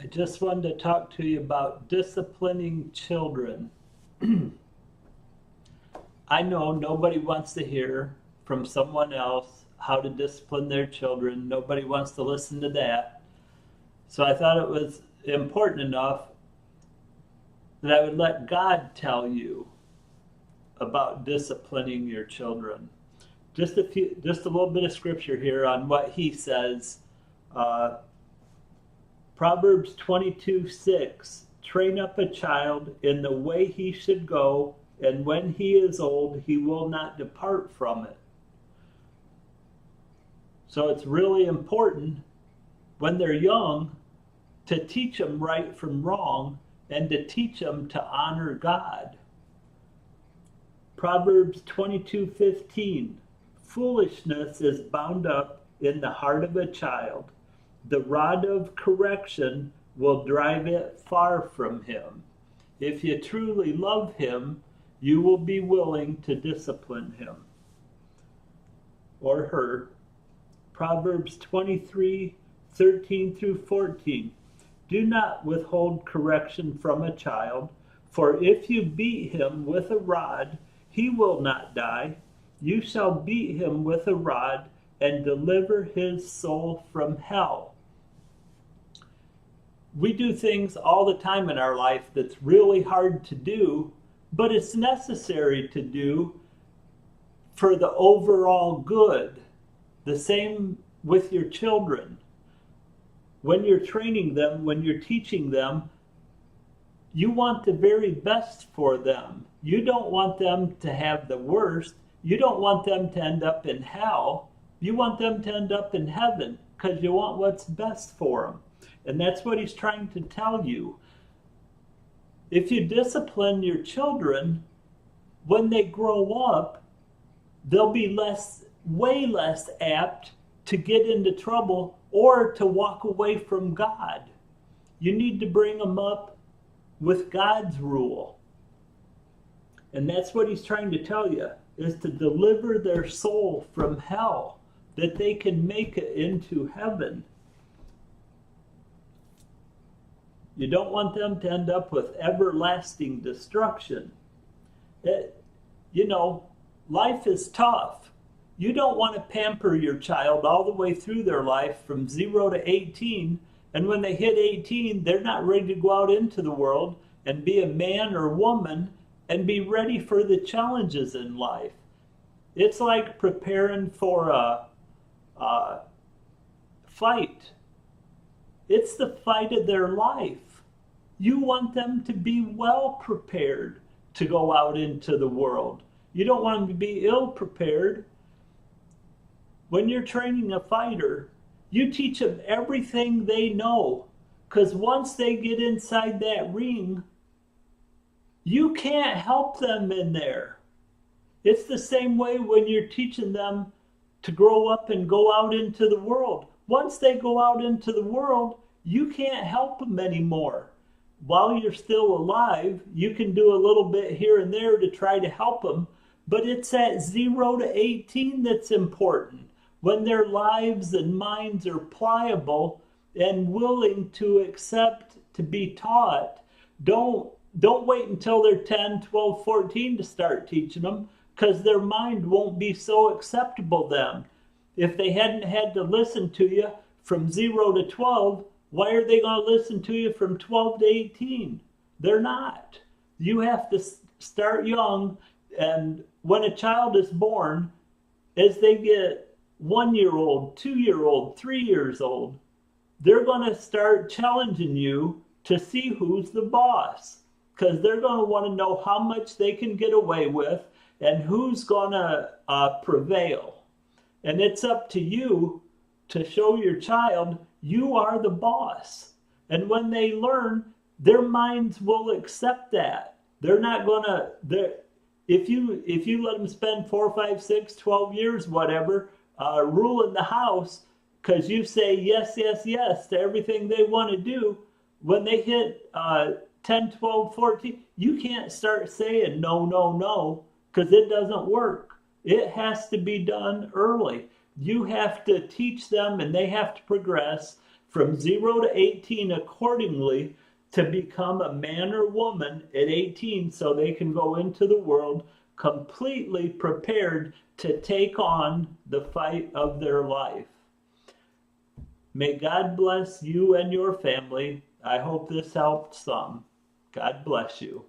I just wanted to talk to you about disciplining children. I know nobody wants to hear from someone else how to discipline their children. Nobody wants to listen to that. So I thought it was important enough that I would let God tell you about disciplining your children. Just a little bit of scripture here on what He says. Uh, Proverbs 22:6. Train up a child in the way he should go, and when he is old, he will not depart from it. So it's really important when they're young to teach them right from wrong and to teach them to honor God. Proverbs 22:15. Foolishness is bound up in the heart of a child. The rod of correction will drive it far from him. If you truly love him, you will be willing to discipline him or her. Proverbs 23:13 through 14. Do not withhold correction from a child, for if you beat him with a rod, he will not die. You shall beat him with a rod and deliver his soul from hell. We do things all the time in our life that's really hard to do, but it's necessary to do for the overall good. The same with your children. When you're training them, when you're teaching them, you want the very best for them. You don't want them to have the worst. You don't want them to end up in hell. You want them to end up in heaven because you want what's best for them. And that's what He's trying to tell you. If you discipline your children, when they grow up, they'll be way less apt to get into trouble or to walk away from God. You need to bring them up with God's rule. And that's what He's trying to tell you, is to deliver their soul from hell, that they can make it into heaven. You don't want them to end up with everlasting destruction. Life is tough. You don't want to pamper your child all the way through their life from 0 to 18, and when they hit 18, they're not ready to go out into the world and be a man or woman and be ready for the challenges in life. It's like preparing for a fight. It's the fight of their life. You want them to be well prepared to go out into the world. You don't want them to be ill prepared. When you're training a fighter, you teach them everything they know, because once they get inside that ring, you can't help them in there. It's the same way when you're teaching them to grow up and go out into the world. Once they go out into the world, you can't help them anymore. While you're still alive, you can do a little bit here and there to try to help them, but it's at 0 to 18 that's important. When their lives and minds are pliable and willing to accept to be taught, don't wait until they're 10, 12, 14 to start teaching them, because their mind won't be so acceptable then. If they hadn't had to listen to you from 0 to 12, why are they going to listen to you from 12 to 18? They're not. You have to start young, and when a child is born, as they get 1-year-old, 2-year-old, 3 years old, they're going to start challenging you to see who's the boss, because they're going to want to know how much they can get away with and who's going to prevail. And it's up to you to show your child you are the boss. And when they learn, their minds will accept that. They're not going to, if you let them spend 4, 5, 6, 12 years, whatever, ruling the house, because you say yes, yes, yes to everything they want to do, when they hit 10, 12, 14, you can't start saying no, no, no, because it doesn't work. It has to be done early. You have to teach them, and they have to progress from 0 to 18 accordingly to become a man or woman at 18 so they can go into the world completely prepared to take on the fight of their life. May God bless you and your family. I hope this helped some. God bless you.